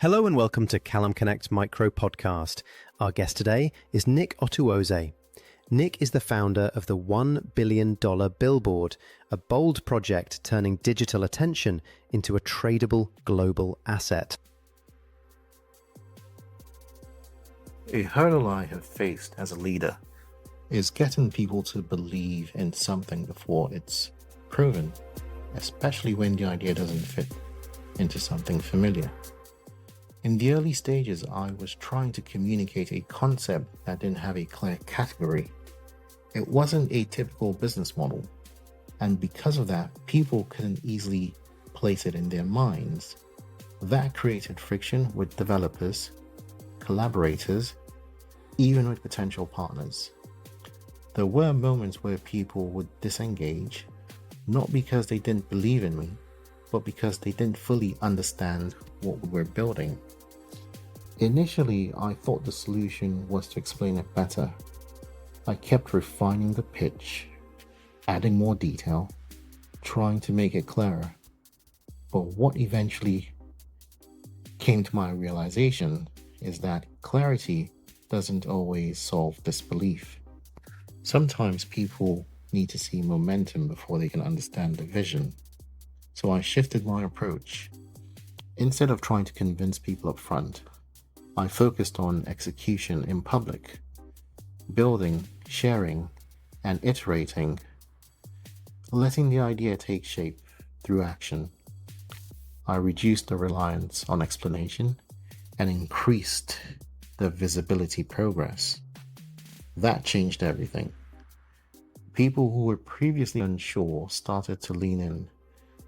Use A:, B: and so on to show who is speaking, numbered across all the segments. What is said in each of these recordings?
A: Hello and welcome to Callum Connect Micro Podcast. Our guest today is Nick Otuoze. Nick is the founder of the $1 billion Billboard, a bold project turning digital attention into a tradable global asset.
B: A hurdle I have faced as a leader is getting people to believe in something before it's proven, especially when the idea doesn't fit into something familiar. In the early stages, I was trying to communicate a concept that didn't have a clear category. It wasn't a typical business model, and because of that, people couldn't easily place it in their minds. That created friction with developers, collaborators, even with potential partners. There were moments where people would disengage, not because they didn't believe in me, but because they didn't fully understand what we were building. Initially, I thought the solution was to explain it better. I kept refining the pitch, adding more detail, trying to make it clearer. But what eventually came to my realization is that clarity doesn't always solve disbelief. Sometimes people need to see momentum before they can understand the vision. So I shifted my approach. Instead of trying to convince people up front, I focused on execution in public, building, sharing, and iterating, letting the idea take shape through action. I reduced the reliance on explanation and increased the visibility progress. That changed everything. People who were previously unsure started to lean in,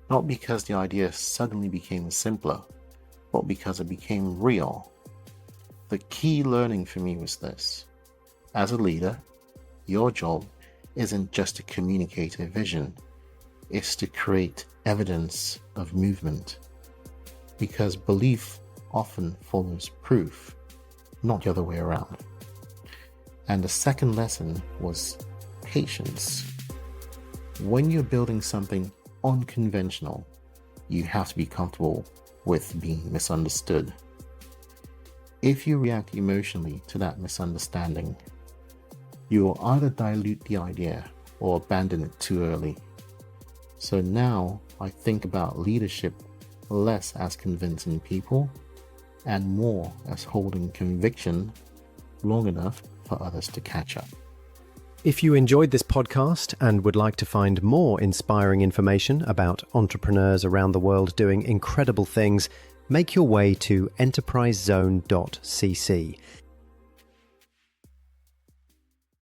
B: not because the idea suddenly became simpler, but because it became real. The key learning for me was this: as a leader, your job isn't just to communicate a vision, it's to create evidence of movement. Because belief often follows proof, not the other way around. And the second lesson was patience. When you're building something unconventional, you have to be comfortable with being misunderstood. If you react emotionally to that misunderstanding, you will either dilute the idea or abandon it too early. So now I think about leadership less as convincing people and more as holding conviction long enough for others to catch up.
A: If you enjoyed this podcast and would like to find more inspiring information about entrepreneurs around the world doing incredible things, make your way to enterprisezone.cc.